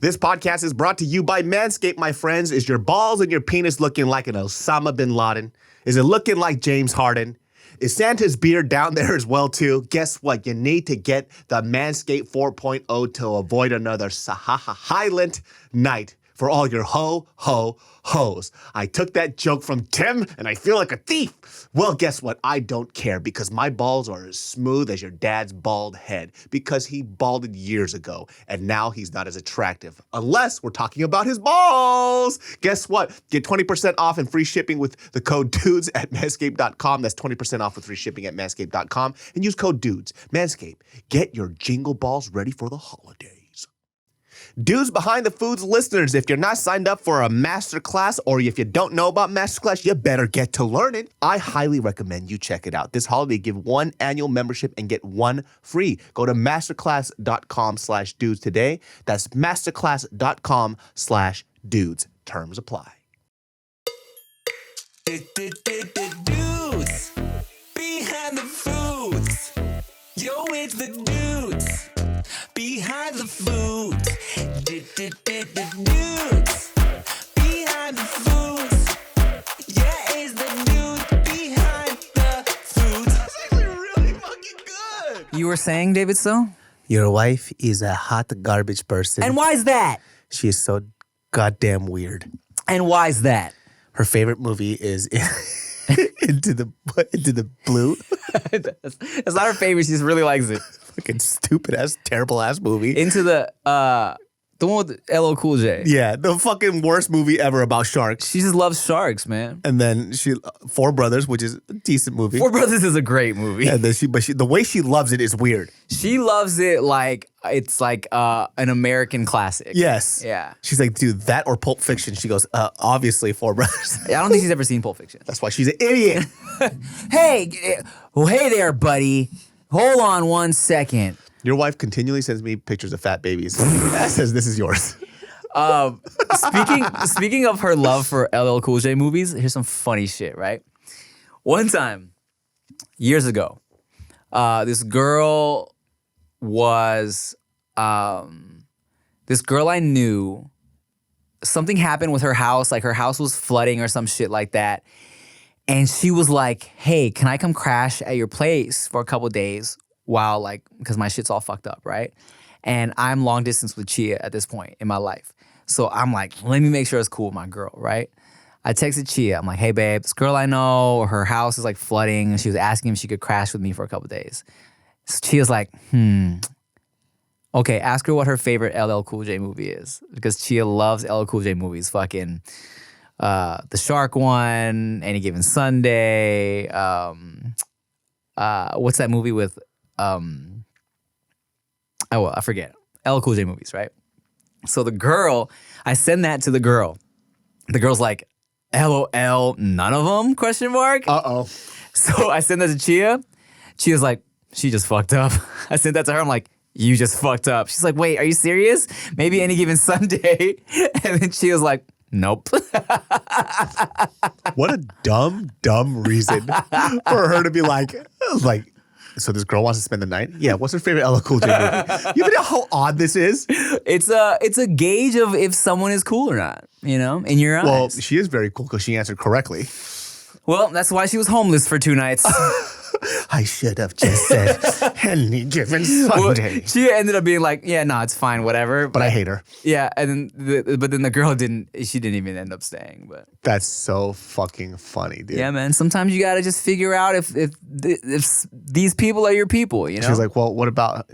This podcast is brought to you by Manscaped, my friends. Is your balls and your penis looking like an Osama bin Laden? Is it looking like James Harden? Is Santa's beard down there as well, too? Guess what? You need to get the Manscaped 4.0 to avoid another silent night for all your hoes. I took that joke from Tim, and I feel like a thief. Well, guess what? I don't care because my balls are as smooth as your dad's bald head because he balded years ago, and now he's not as attractive, unless we're talking about his balls. Guess what? Get 20% off and free shipping with the code DUDES at manscaped.com. That's 20% off with free shipping at manscaped.com, and use code DUDES. Manscaped, get your jingle balls ready for the holidays. Dudes Behind the Foods listeners, if you're not signed up for a masterclass or if you don't know about Masterclass, you better get to learning. I highly recommend you check it out. This holiday, give one annual membership and get one free. Go to masterclass.com/dudes today. That's masterclass.com/dudes. Terms apply. Dudes Behind the Foods. Yo, it's the dudes behind the foods. Dudes behind the foods. Yeah, it's the dudes behind the foods. That's actually really fucking good. You were saying, David, so? Your wife is a hot garbage person. And why is that? She is so goddamn weird. And why is that? Her favorite movie is Into the Blue. It's not her favorite. She just really likes it. Fucking stupid ass, terrible ass movie. Into the one with LL Cool J. Yeah, the fucking worst movie ever about sharks. She just loves sharks, man. And then Four Brothers, which is a decent movie. Four Brothers is a great movie. And then the way she loves it is weird. She loves it like it's like an American classic. Yes. Yeah. She's like, dude, that or Pulp Fiction. She goes, obviously Four Brothers. I don't think she's ever seen Pulp Fiction. That's why she's an idiot. Hey there, buddy. Hold on one second. Your wife continually sends me pictures of fat babies. That says this is yours. Speaking of her love for LL Cool J movies, here's some funny shit, right? One time, years ago, this girl I knew, something happened with her house, like her house was flooding or some shit like that. And she was like, hey, can I come crash at your place for a couple days while because my shit's all fucked up, right? And I'm long distance with Chia at this point in my life. So I'm like, let me make sure it's cool with my girl, right? I texted Chia. I'm like, hey, babe, this girl I know, her house is like flooding. And she was asking if she could crash with me for a couple days. So Chia's like, okay, ask her what her favorite LL Cool J movie is. Because Chia loves LL Cool J movies. Fucking the Shark one, Any Given Sunday. What's that movie with... I forget. LL Cool J movies, right? So I send that to the girl. The girl's like, LOL, none of them? ? Uh-oh. So I send that to Chia. Chia's like, she just fucked up. I sent that to her. I'm like, you just fucked up. She's like, wait, are you serious? Maybe Any Given Sunday. And then Chia's like, nope. What a dumb reason for her to be like, so this girl wants to spend the night? Yeah, what's her favorite LL Cool J movie? You know how odd this is? It's a gauge of if someone is cool or not, in your eyes. Well, she is very cool because she answered correctly. Well, that's why she was homeless for 2 nights. I should have just said Any Given Sunday. Well, she ended up being like, yeah, no, it's fine, whatever. But I hate her. Yeah, and then the girl didn't even end up staying. But that's so fucking funny, dude. Yeah, man. Sometimes you gotta just figure out if these people are your people, She's like, well, what about,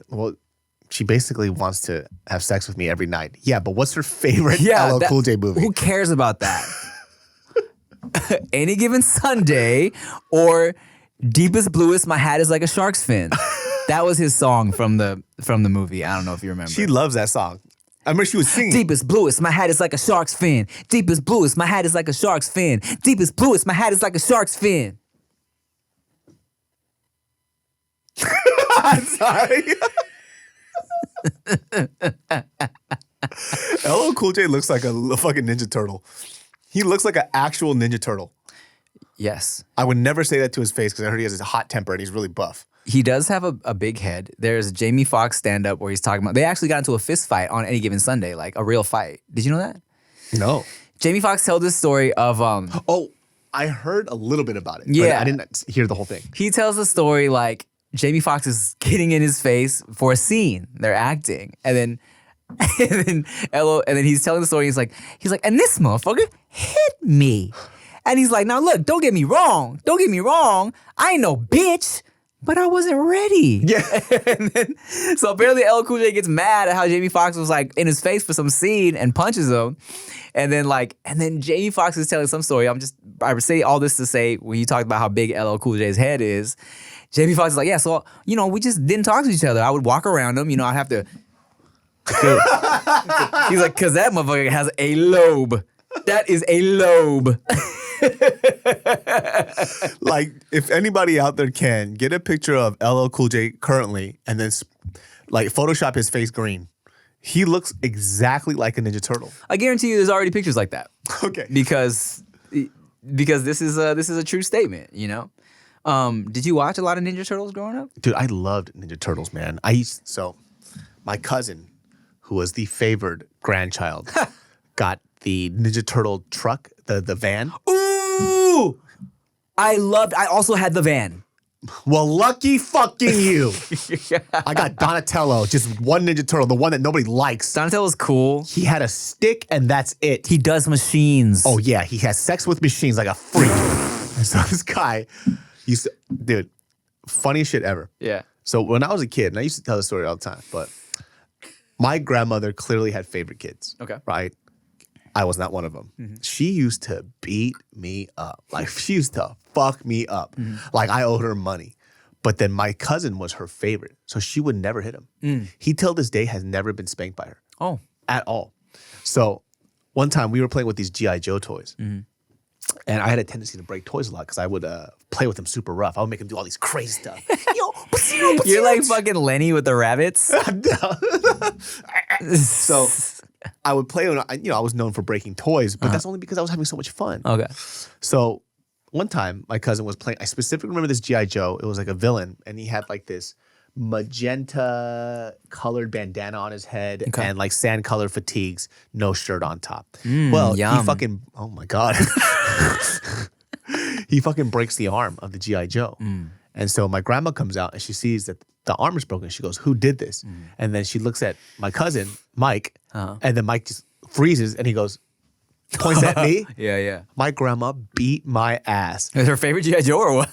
she basically wants to have sex with me every night. Yeah, but what's her favorite LL Cool J movie? Who cares about that? Any Given Sunday or Deepest Bluest, My Hat is Like a Shark's Fin. That was his song from the movie. I don't know if you remember. She loves that song. I remember she was singing. Deepest bluest, my hat is like a shark's fin. Deepest bluest, my hat is like a shark's fin. Deepest bluest, my hat is like a shark's fin. I'm sorry. LL Cool J looks like a fucking Ninja Turtle. He looks like an actual Ninja Turtle. Yes. I would never say that to his face because I heard he has a hot temper and he's really buff. He does have a big head. There's Jamie Foxx stand-up where he's talking about, they actually got into a fist fight on Any Given Sunday, like a real fight. Did you know that? No. Jamie Foxx told this story of, Oh, I heard a little bit about it. Yeah. But I didn't hear the whole thing. he tells the story like Jamie Foxx is getting in his face for a scene. They're acting. And then he's telling the story. He's like, and this motherfucker hit me. And he's like, now look, don't get me wrong. I ain't no bitch, but I wasn't ready. Yeah. So apparently LL Cool J gets mad at how Jamie Foxx was like in his face for some scene and punches him. And then Jamie Foxx is telling some story. I say all this to say when you talked about how big LL Cool J's head is, Jamie Foxx is like, yeah, so, we just didn't talk to each other. I would walk around him, I'd have to. He's like, because that motherfucker has a lobe. That is a lobe. Like, if anybody out there can, get a picture of LL Cool J currently and then, like, Photoshop his face green. He looks exactly like a Ninja Turtle. I guarantee you there's already pictures like that. Okay. Because this is a true statement, Did you watch a lot of Ninja Turtles growing up? Dude, I loved Ninja Turtles, man. So my cousin, who was the favored grandchild, got the Ninja Turtle truck, the van. Ooh! I also had the van. Well, lucky fucking you. I got Donatello, just one Ninja Turtle, the one that nobody likes. Donatello's cool. He had a stick and that's it. He does machines. Oh yeah, he has sex with machines like a freak. And so this guy used to, dude, funniest shit ever. Yeah. So when I was a kid, and I used to tell this story all the time, but my grandmother clearly had favorite kids. Okay. Right? I was not one of them. Mm-hmm. She used to beat me up. Like, she used to fuck me up. Mm-hmm. Like, I owed her money. But then my cousin was her favorite, so she would never hit him. He, till this day, has never been spanked by her. Oh. At all. So one time, we were playing with these G.I. Joe toys. Mm-hmm. And I had a tendency to break toys a lot because I would play with them super rough. I would make them do all these crazy stuff. You're like fucking Lenny with the rabbits. So I would play, I was known for breaking toys, but that's only because I was having so much fun. Okay. So one time my cousin was playing, I specifically remember this G.I. Joe. It was like a villain and he had like this magenta colored bandana on his head and like sand colored fatigues, no shirt on top. Well, yum. he fucking, oh my God. He fucking breaks the arm of the G.I. Joe. And so my grandma comes out and she sees that the arm is broken. She goes, who did this? And then she looks at my cousin, Mike, and then Mike just freezes and he goes, points at me. Yeah. My grandma beat my ass. Is her favorite G.I. Joe or what?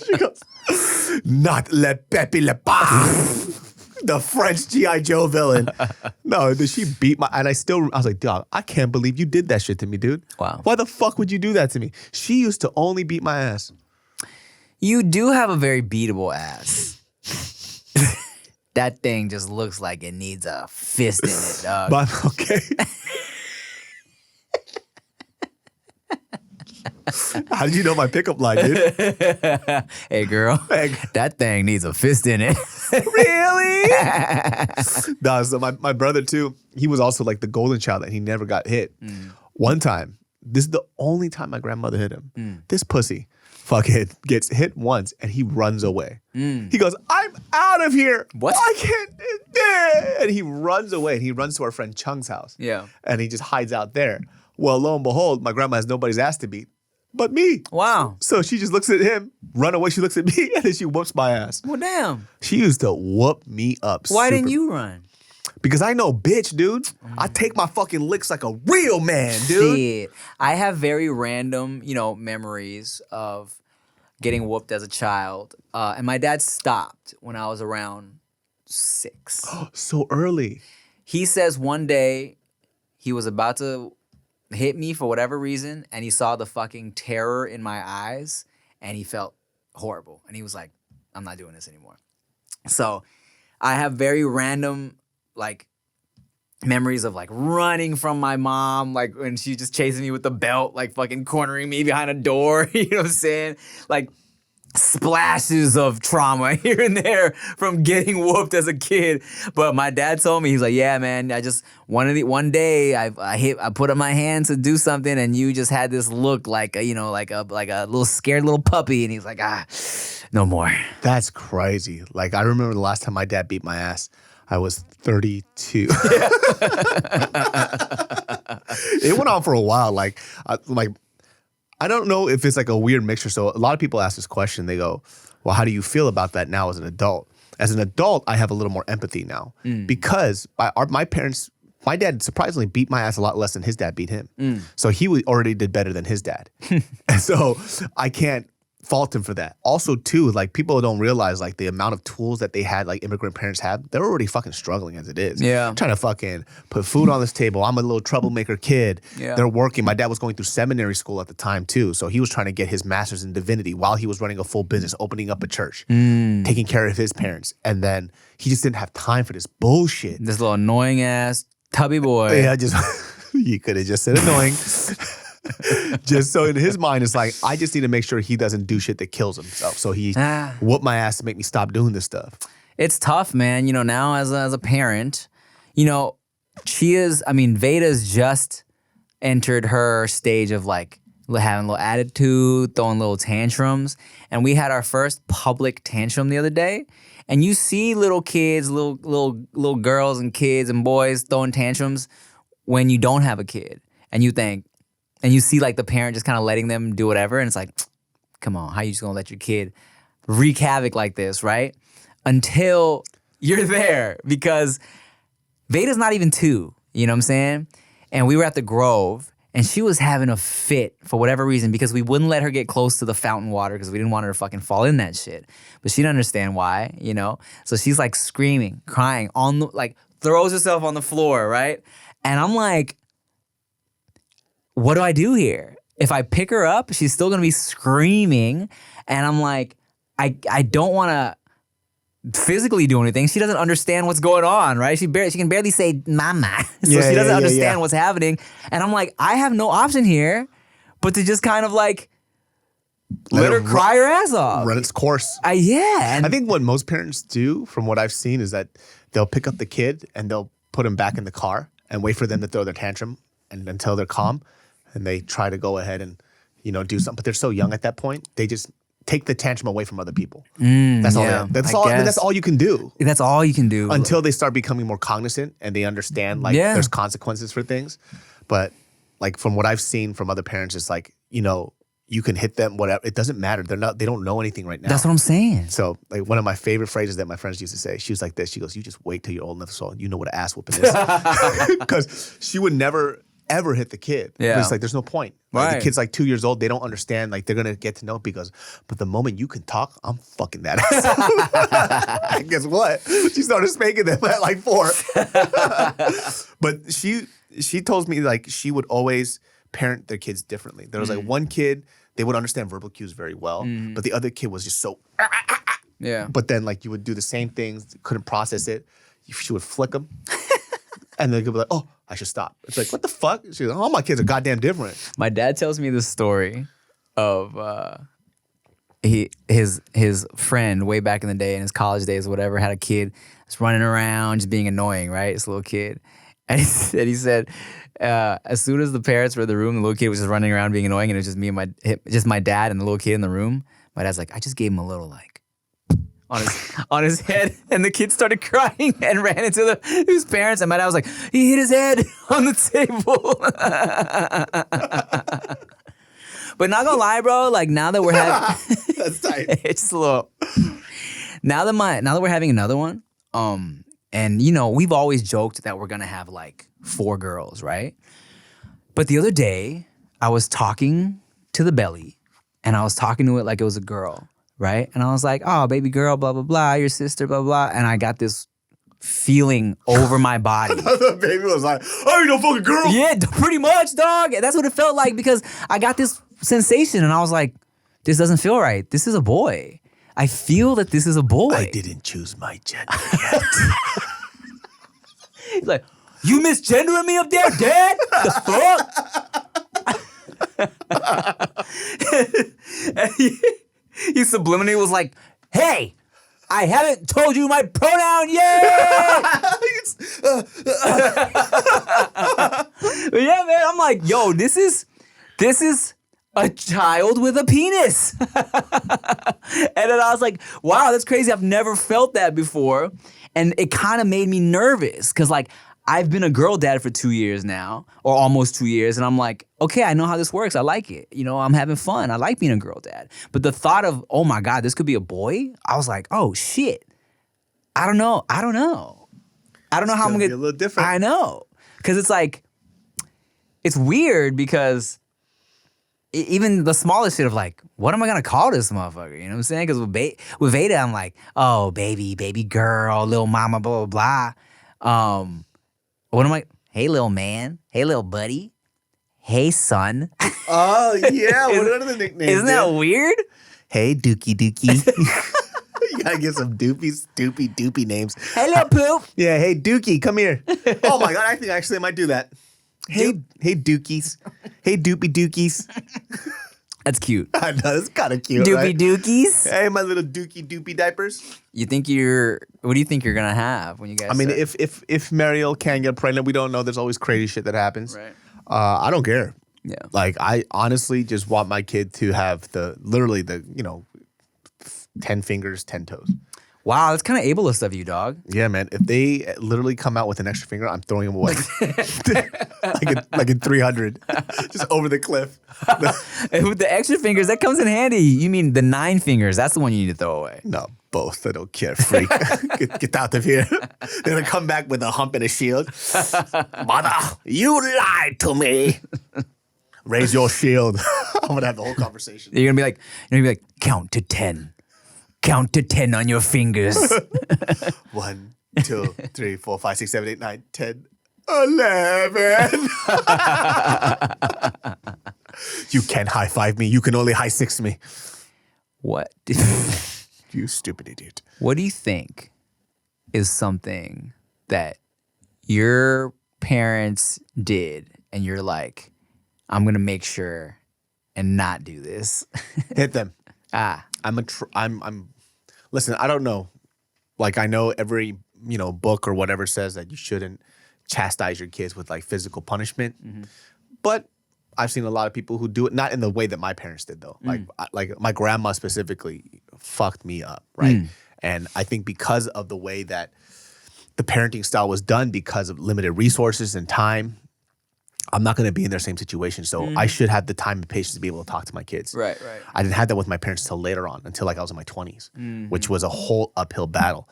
She goes, not Le Pepe Le Pas, the French G.I. Joe villain. No, she beat my, and I was like, dog, I can't believe you did that shit to me, dude. Wow. Why the fuck would you do that to me? She used to only beat my ass. You do have a very beatable ass. That thing just looks like it needs a fist in it, dog. But okay. How did you know my pickup line, dude? Hey, girl, that thing needs a fist in it. Really? No, so my brother too, he was also like the golden child that he never got hit. One time, this is the only time my grandmother hit him. This pussy fucking gets hit once and he runs away. He goes, I'm out of here. What? I can't. And he runs away and he runs to our friend Chung's house. Yeah. And he just hides out there. Well, lo and behold, my grandma has nobody's ass to beat but me. Wow. So she just looks at him, run away, she looks at me, and then she whoops my ass. Well, damn. She used to whoop me up. Why didn't you run? Because I know bitch, dude. I take my fucking licks like a real man, dude. Shit. I have very random, memories of getting whooped as a child. And my dad stopped when I was around 6. So early. He says one day he was about to hit me for whatever reason, and he saw the fucking terror in my eyes, and he felt horrible. And he was like, I'm not doing this anymore. So I have very random, like, memories of, like, running from my mom, like, when she just chasing me with the belt, like, fucking cornering me behind a door, you know what I'm saying? Like, splashes of trauma here and there from getting whooped as a kid. But my dad told me, he's like, yeah, man, I just one day I put up my hand to do something and you just had this look like a, like a little scared little puppy. And he's like, no more. That's crazy. Like, I remember the last time my dad beat my ass, I was 32. It went on for a while. Like, I don't know if it's like a weird mixture. So a lot of people ask this question. They go, well, how do you feel about that now as an adult? As an adult, I have a little more empathy now because my dad surprisingly beat my ass a lot less than his dad beat him. So he already did better than his dad. And so I can't fault him for that. Also, too, like, people don't realize, like, the amount of tools that they had, like, immigrant parents have. They're already fucking struggling as it is. Yeah. Trying to fucking put food on this table. I'm a little troublemaker kid. Yeah. They're working. My dad was going through seminary school at the time, too. So he was trying to get his master's in divinity while he was running a full business, opening up a church, taking care of his parents. And then he just didn't have time for this bullshit. This little annoying ass tubby boy. Yeah, you could have just said annoying. Just so in his mind, it's like, I just need to make sure he doesn't do shit that kills himself. So he whooped my ass to make me stop doing this stuff. It's tough, man. Now as a parent, Veda's just entered her stage of like having a little attitude, throwing little tantrums. And we had our first public tantrum the other day. And you see little kids, little girls and kids and boys throwing tantrums when you don't have a kid. And you think, and you see like the parent just kind of letting them do whatever. And it's like, come on, how you just gonna let your kid wreak havoc like this, right? Until you're there, because Veda's not even 2, you know what I'm saying? And we were at the Grove and she was having a fit for whatever reason because we wouldn't let her get close to the fountain water because we didn't want her to fucking fall in that shit. But she didn't understand why, So she's like screaming, crying, throws herself on the floor, right? And I'm like, what do I do here? If I pick her up, she's still gonna be screaming. And I'm like, I don't wanna physically do anything. She doesn't understand what's going on, right? She can barely say mama. So she doesn't understand what's happening. And I'm like, I have no option here but to just kind of like let her cry her ass off. Run its course. And I think what most parents do, from what I've seen, is that they'll pick up the kid and they'll put him back in the car and wait for them to throw their tantrum and until they're calm. And they try to go ahead and, do something. But they're so young at that point, they just take the tantrum away from other people. That's all. That's all you can do. That's all you can do. Until they start becoming more cognizant and they understand, there's consequences for things. But, from what I've seen from other parents, it's like, you can hit them, whatever. It doesn't matter. They don't know anything right now. That's what I'm saying. So, one of my favorite phrases that my friends used to say, she was like this. She goes, you just wait till you're old enough so you know what an ass whooping is. Because she would never ever hit the kid. Yeah. It's like, there's no point. Right. The kid's 2 years old. They don't understand. They're going to get to know but the moment you can talk, I'm fucking that ass. And guess what? She started spanking them at 4. But she told me she would always parent their kids differently. There was one kid, they would understand verbal cues very well, but the other kid was just so yeah. But then you would do the same things, couldn't process it. She would flick them. And they could be like, oh, I should stop. It's like, what the fuck? She's like, all my kids are goddamn different. My dad tells me this story of his friend way back in the day in his college days or whatever had a kid that's running around just being annoying, right? This little kid. And he said, as soon as the parents were in the room, the little kid was just running around being annoying and it was just me and my dad and the little kid in the room. My dad's like, I just gave him a little on his head, and the kid started crying and ran into his parents. And my dad was like, he hit his head on the table. But not gonna lie, bro. Now that we're having, that's tight. It's just a little. Now that we're having another one, and we've always joked that we're gonna have 4 girls, right? But the other day, I was talking to the belly, and I was talking to it like it was a girl. Right? And I was like, oh, baby girl, blah, blah, blah, your sister, blah, blah. And I got this feeling over my body. The baby was like, oh, you no fucking girl. Yeah, pretty much, dog. That's what it felt like because I got this sensation and I was like, this doesn't feel right. This is a boy. I feel that this is a boy. I didn't choose my gender yet. He's like, you misgendering me up there, Dad? The fuck? He subliminally was like, hey, I haven't told you my pronoun yet. But yeah, man, I'm like, yo, this is a child with a penis. And then I was like, wow, that's crazy. I've never felt that before. And it kind of made me nervous because like I've been a girl dad for 2 years now, or almost 2 years. And I'm like, okay, I know how this works. I like it. You know, I'm having fun. I like being a girl dad. But the thought of, oh my God, this could be a boy. I was like, oh shit. I don't know how I'm gonna be a little different. I know. Cause it's like, it's weird because even the smallest shit of like, what am I gonna call this motherfucker? You know what I'm saying? Because with Veda, I'm like, oh, baby girl, little mama, blah, blah, blah. What am I? Hey, little man. Hey, little buddy. Hey, son. Oh, yeah. What are the nicknames? Isn't that weird? Hey, Dookie. You gotta get some doopy names. Hey, little poop. Yeah, hey, Dookie, come here. Oh my God, I think actually I might do that. Hey Dookies. Hey, Dookies. That's cute. I know, it's kind of cute, Doopy right? dookies. Hey, my little doopy diapers. What do you think you're gonna have when you guys? I mean, start? if Mariel can get pregnant, we don't know. There's always crazy shit that happens. Right. I don't care. Yeah. Like, I honestly just want my kid to have literally the 10 fingers, 10 toes. Wow, that's kind of ableist of you, dog. Yeah, man. If they literally come out with an extra finger, I'm throwing them away. like in 300. Just over the cliff. And with the extra fingers, that comes in handy. You mean the 9 fingers? That's the one you need to throw away. No, both. I don't care. Freak. Get out of here. They're going to come back with a hump and a shield. Mother, you lied to me. Raise your shield. I'm going to have the whole conversation. You're gonna be like, count to 10. Count to 10 on your fingers. 1, 2, 3, 4, 5, 6, 7, 8, 9, 10, 11. You can't high five me. You can only high six me. What? You stupid idiot. What do you think is something that your parents did and you're like, I'm gonna make sure and not do this? Hit them. I'm Listen, I don't know. Like, I know every, book or whatever says that you shouldn't chastise your kids with like physical punishment. Mm-hmm. But I've seen a lot of people who do it, not in the way that my parents did though. Like my grandma specifically fucked me up, right? And I think because of the way that the parenting style was done, because of limited resources and time, I'm not going to be in their same situation. So I should have the time and patience to be able to talk to my kids. Right. I didn't have that with my parents until later on, until like I was in my 20s, which was a whole uphill battle.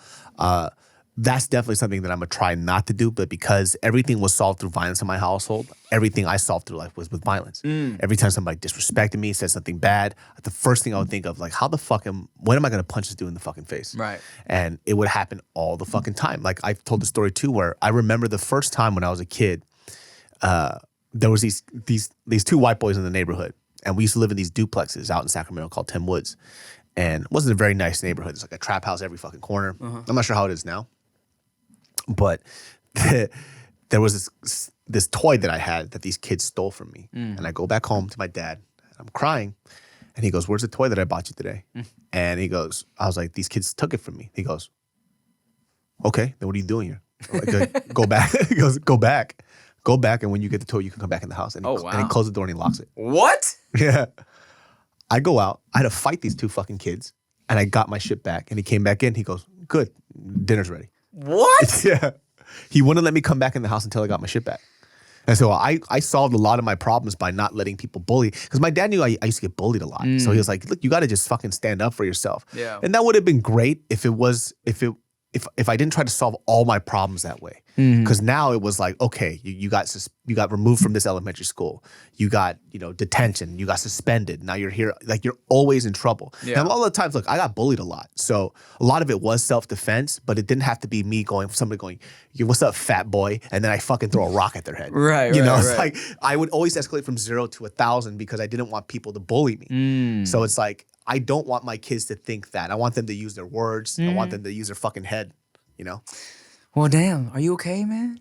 That's definitely something that I'm going to try not to do. But because everything was solved through violence in my household, everything I solved through life was with violence. Every time somebody disrespected me, said something bad, the first thing I would think of, like, when am I going to punch this dude in the fucking face? Right. And it would happen all the fucking time. Like, I've told the story too, where I remember the first time when I was a kid, there was these two white boys in the neighborhood, and we used to live in these duplexes out in Sacramento called Tim Woods, and it wasn't a very nice neighborhood. It's like a trap house every fucking corner. I'm not sure how it is now, but there was this toy that I had that these kids stole from me, and I go back home to my dad, and I'm crying, and he goes, "Where's the toy that I bought you today?" And he goes, I was like, "These kids took it from me." He goes, "Okay, then what are you doing here?" I'm like, "Go back." He goes, "Go back." Go back, and when you get the toy, you can come back in the house. And he closed the door and he locks it. What? Yeah. I go out. I had to fight these two fucking kids, and I got my shit back. And he came back in. He goes, "Good, dinner's ready." What? Yeah. He wouldn't let me come back in the house until I got my shit back. And so I solved a lot of my problems by not letting people bully. Because my dad knew I used to get bullied a lot. So he was like, "Look, you got to just fucking stand up for yourself." Yeah. And that would have been great if I didn't try to solve all my problems that way. Because now it was like, okay, you got removed from this elementary school. You got, detention. You got suspended. Now you're here. Like, you're always in trouble. Yeah. And all the times, look, I got bullied a lot. So a lot of it was self-defense, but it didn't have to be me somebody going, "What's up, fat boy?" And then I fucking throw a rock at their head. Right, It's like, I would always escalate from 0 to 1,000 because I didn't want people to bully me. So it's like, I don't want my kids to think that. I want them to use their words. I want them to use their fucking head. Well, damn. Are you okay, man?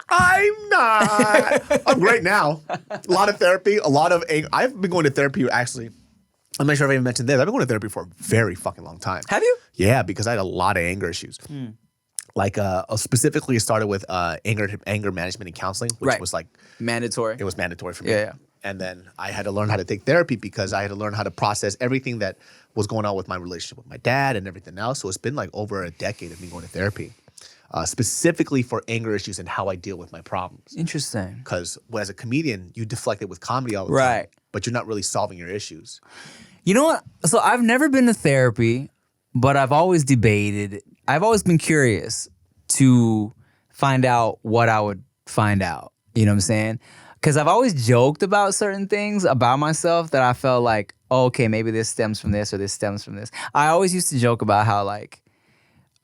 I'm not. I'm great now. A lot of therapy, a lot of anger. I've been going to therapy actually I'm not sure if I even mentioned this. I've been going to therapy for a very fucking long time. Have you? Yeah, because I had a lot of anger issues. Like specifically it started with anger management and counseling, which was like mandatory. it was mandatory for me. Yeah. And then I had to learn how to take therapy because I had to learn how to process everything that was going on with my relationship with my dad and everything else. So it's been like over a decade of me going to therapy, specifically for anger issues and how I deal with my problems. Interesting. Because as a comedian, you deflect it with comedy all the time, Right. but you're not really solving your issues. You know what? So I've never been to therapy, but I've always debated. I've always been curious to find out what I would find out. You know what I'm saying? Because I've always joked about certain things about myself that I felt like, oh, okay, maybe this stems from this or this stems from this. I always used to joke about how like,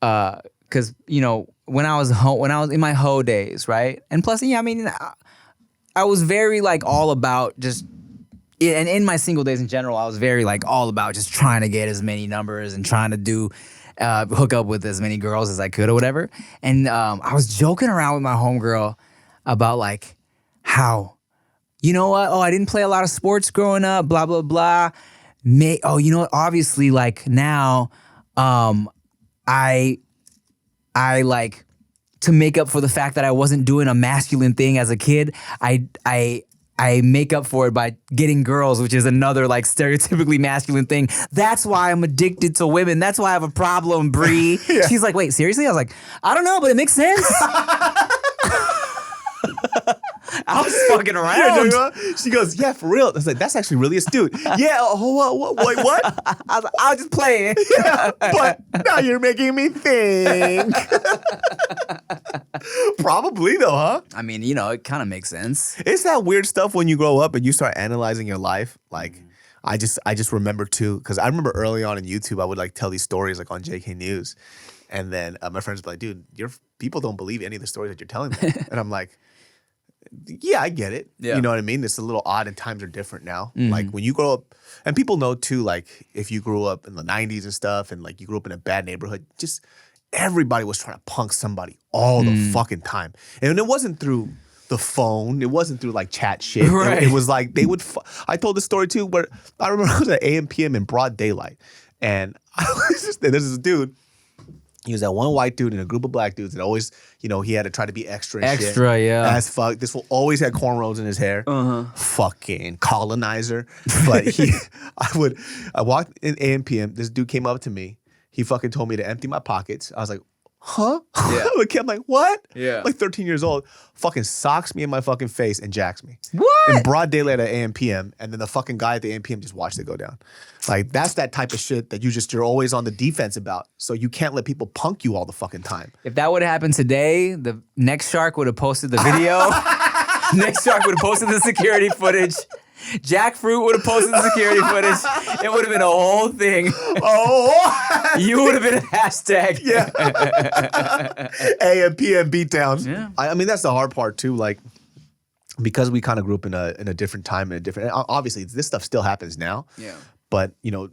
because you know when I was in my hoe days, right? And plus, yeah, I mean, I was very like all about just. And in my single days in general, I was very like all about just trying to get as many numbers and trying to do hook up with as many girls as I could or whatever. And I was joking around with my homegirl about like how, you know what? Oh, I didn't play a lot of sports growing up, blah, blah, blah. Oh, you know what? Obviously, like now, I like to make up for the fact that I wasn't doing a masculine thing as a kid. I make up for it by getting girls, which is another like stereotypically masculine thing. That's why I'm addicted to women. That's why I have a problem, Bree. Yeah. She's like, wait, seriously? I was like, I don't know, but it makes sense. I was fucking around. She goes, yeah, for real. I was like, that's actually really astute. Yeah, wait, what? I was just playing. Yeah, but now you're making me think. Probably though, huh? I mean, you know, it kind of makes sense. It's that weird stuff when you grow up and you start analyzing your life. Like, I just remember too, because I remember early on in YouTube, I would like tell these stories like on JK News. And then my friends would be like, dude, your people don't believe any of the stories that you're telling them. And I'm like, yeah, I get it. Yeah. You know what I mean? It's a little odd and times are different now. Like when you grow up, and people know too, like if you grew up in the 90s and stuff and like you grew up in a bad neighborhood, just everybody was trying to punk somebody all the fucking time. And it wasn't through the phone. It wasn't through like chat shit. Right. It was like they would, I told the story too, where I remember I was at AMPM in broad daylight. And there's this dude. He was that one white dude and a group of black dudes that always, you know, he had to try to be extra and shit. Extra, yeah. As fuck. This fool always had cornrows in his hair. Fucking colonizer. But I walked in AMPM. This dude came up to me. He fucking told me to empty my pockets. I was like, huh? Yeah. I'm like, what? Yeah. Like 13 years old. Fucking socks me in my fucking face and jacks me. What? In broad daylight at AMPM. And then the fucking guy at the AMPM just watched it go down. Like, that's that type of shit that you're always on the defense about. So you can't let people punk you all the fucking time. If that would have happened today, the next shark would have posted the video. Next shark would have posted the security footage. Jackfruit would have posted the security footage. It would have been a whole thing. Oh, You would have been a hashtag. yeah. AMPM beatdowns. Yeah. I mean, that's the hard part too. Like, because we kind of grew up in a different time and a different. Obviously, this stuff still happens now. Yeah. But you know,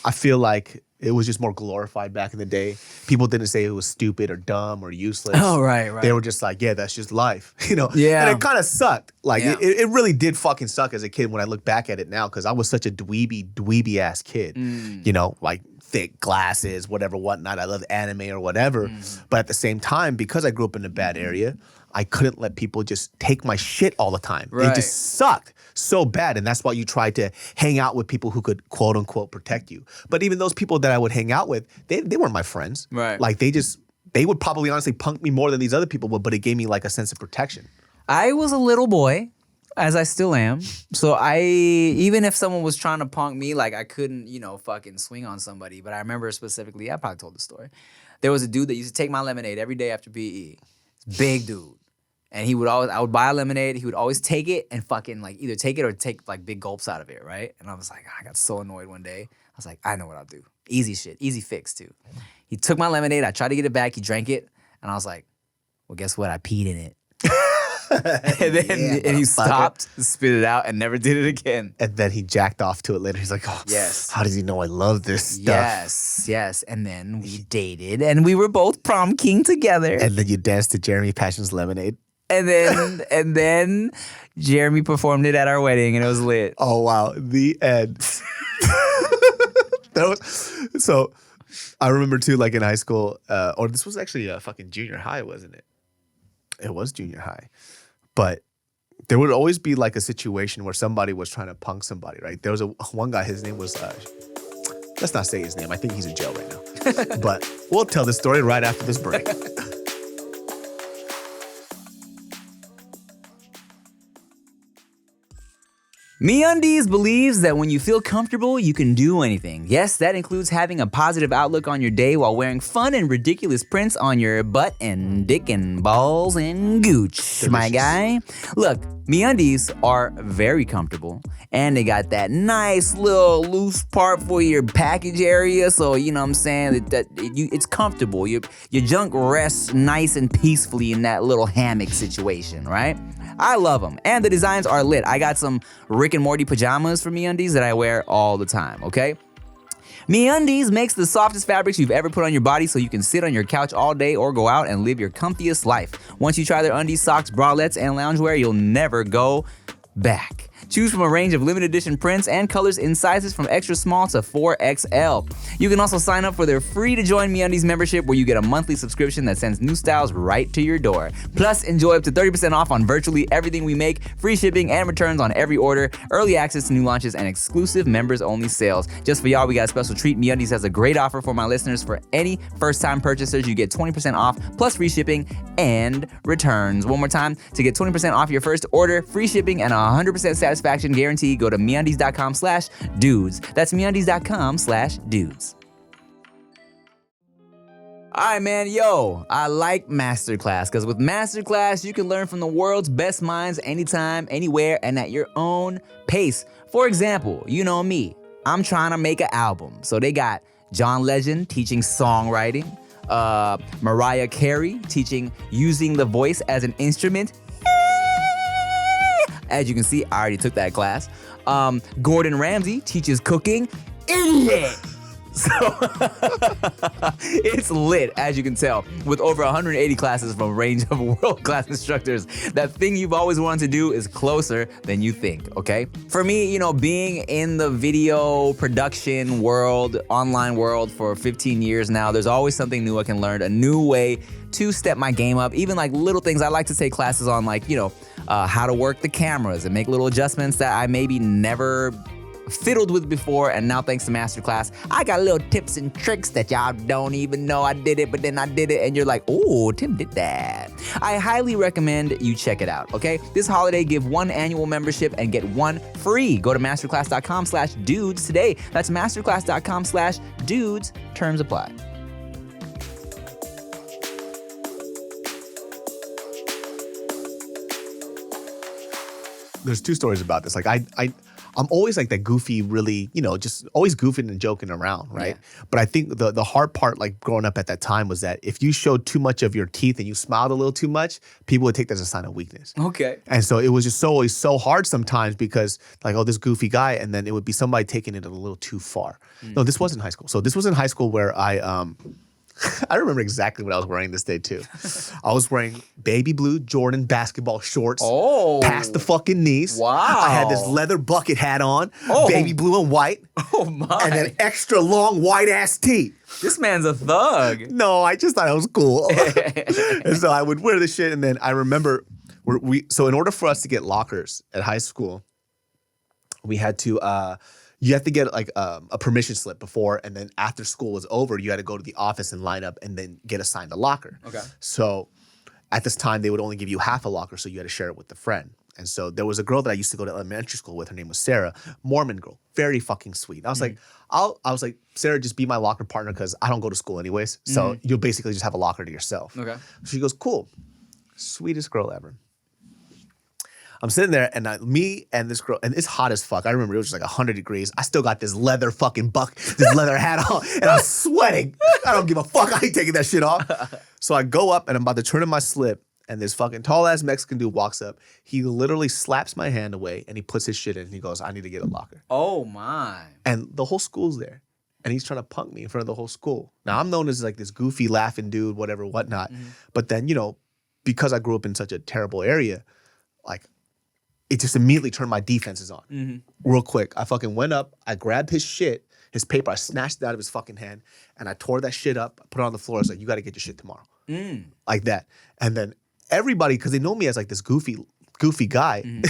I feel like it was just more glorified back in the day. People didn't say it was stupid or dumb or useless. Oh, right. They were just like, yeah, that's just life, you know? Yeah. And it kind of sucked. Like, Yeah. it really did fucking suck as a kid when I look back at it now, because I was such a dweeby ass kid. You know, like thick glasses, whatever, whatnot. I loved anime or whatever. But at the same time, because I grew up in a bad area, I couldn't let people just take my shit all the time. It Right. just sucked so bad. And that's why you tried to hang out with people who could quote unquote protect you. But even those people that I would hang out with, they weren't my friends. Right. Like they would probably honestly punk me more than these other people would, but it gave me like a sense of protection. I was a little boy, as I still am. So even if someone was trying to punk me, like I couldn't, you know, fucking swing on somebody. But I remember specifically, I probably told the story. There was a dude that used to take my lemonade every day after PE. Big dude. And I would buy a lemonade. He would always take it and fucking like either take it or take like big gulps out of it, right? And I was like, I got so annoyed one day. I was like, I know what I'll do. Easy shit, easy fix too. He took my lemonade. I tried to get it back. He drank it. And I was like, well, guess what? I peed in it. and he stopped, spit it out, and never did it again. And then he jacked off to it later. He's like, oh, Yes. how does he know I love this stuff? Yes. And then we dated, and we were both prom king together. And then you danced to Jeremy Passion's Lemonade. And then Jeremy performed it at our wedding, and it was lit. Oh, wow. The end. So I remember too, like in high school, or this was actually fucking junior high, wasn't it? It was junior high. But there would always be like a situation where somebody was trying to punk somebody, right? There was one guy, his name was, let's not say his name. I think he's in jail right now. But we'll tell this story right after this break. MeUndies believes that when you feel comfortable, you can do anything. Yes, that includes having a positive outlook on your day while wearing fun and ridiculous prints on your butt and dick and balls and gooch, my guy. Look, MeUndies are very comfortable, and they got that nice little loose part for your package area, so you know what I'm saying, it's comfortable. Your junk rests nice and peacefully in that little hammock situation, right? I love them, and the designs are lit. I got some Rick and Morty pajamas for MeUndies that I wear all the time, okay? MeUndies makes the softest fabrics you've ever put on your body so you can sit on your couch all day or go out and live your comfiest life. Once you try their undies, socks, bralettes, and loungewear, you'll never go back. Choose from a range of limited edition prints and colors in sizes from extra small to 4XL. You can also sign up for their free to join MeUndies membership where you get a monthly subscription that sends new styles right to your door. Plus, enjoy up to 30% off on virtually everything we make, free shipping and returns on every order, early access to new launches, and exclusive members-only sales. Just for y'all, we got a special treat. MeUndies has a great offer for my listeners. For any first-time purchasers, you get 20% off plus free shipping and returns. One more time, to get 20% off your first order, free shipping, and 100% satisfaction guarantee, go to MeUndies.com/dudes. That's MeUndies.com/dudes. All right, man, I like Masterclass because with Masterclass, you can learn from the world's best minds anytime, anywhere, and at your own pace. For example, you know me, I'm trying to make an album. So they got John Legend teaching songwriting, Mariah Carey teaching using the voice as an instrument. As you can see, I already took that class. Gordon Ramsay teaches cooking. Idiot! So it's lit, as you can tell, with over 180 classes from a range of world-class instructors. That thing you've always wanted to do is closer than you think, okay? For me, being in the video production world, online world for 15 years now, there's always something new I can learn, a new way to step my game up. Even like little things, I like to take classes on how to work the cameras and make little adjustments that I maybe never fiddled with before, and now thanks to Masterclass, I got little tips and tricks that y'all don't even know I did it, but then I did it, and you're like, oh, Tim did that. I highly recommend you check it out, okay? This holiday, give one annual membership and get one free. Go to masterclass.com/dudes today. That's masterclass.com/dudes. Terms apply. There's two stories about this. Like I'm always like that goofy, really, just always goofing and joking around, right? Yeah. But I think the hard part, like growing up at that time, was that if you showed too much of your teeth and you smiled a little too much, people would take that as a sign of weakness. Okay. And so it was just always so hard sometimes because like, oh, this goofy guy, and then it would be somebody taking it a little too far. No, this wasn't high school. So this was in high school where I remember exactly what I was wearing this day too. I was wearing baby blue Jordan basketball shorts, past the fucking knees. Wow. I had this leather bucket hat on, baby blue and white. Oh my. And an extra long white ass tee. This man's a thug. No, I just thought it was cool. And so I would wear this shit, and then I remember so in order for us to get lockers at high school, we had to you have to get like a permission slip before, and then after school was over, you had to go to the office and line up and then get assigned a locker. Okay. So at this time, they would only give you half a locker, so you had to share it with a friend. And so there was a girl that I used to go to elementary school with. Her name was Sarah, Mormon girl, very fucking sweet. I was like, Sarah, just be my locker partner because I don't go to school anyways. So you'll basically just have a locker to yourself. Okay. She goes, cool, sweetest girl ever. I'm sitting there, and me and this girl, and it's hot as fuck. I remember it was just like 100 degrees. I still got this leather fucking this leather hat on, and I'm sweating. I don't give a fuck. I ain't taking that shit off. So I go up, and I'm about to turn in my slip, and this fucking tall-ass Mexican dude walks up. He literally slaps my hand away, and he puts his shit in, and he goes, I need to get a locker. Oh, my. And the whole school's there, and he's trying to punk me in front of the whole school. Now, I'm known as like this goofy, laughing dude, whatever, whatnot. But then, because I grew up in such a terrible area, like, it just immediately turned my defenses on. Real quick. I fucking went up, I grabbed his shit, his paper. I snatched it out of his fucking hand and I tore that shit up. I put it on the floor. I was like, you got to get your shit tomorrow. Like that. And then everybody, because they know me as like this goofy guy.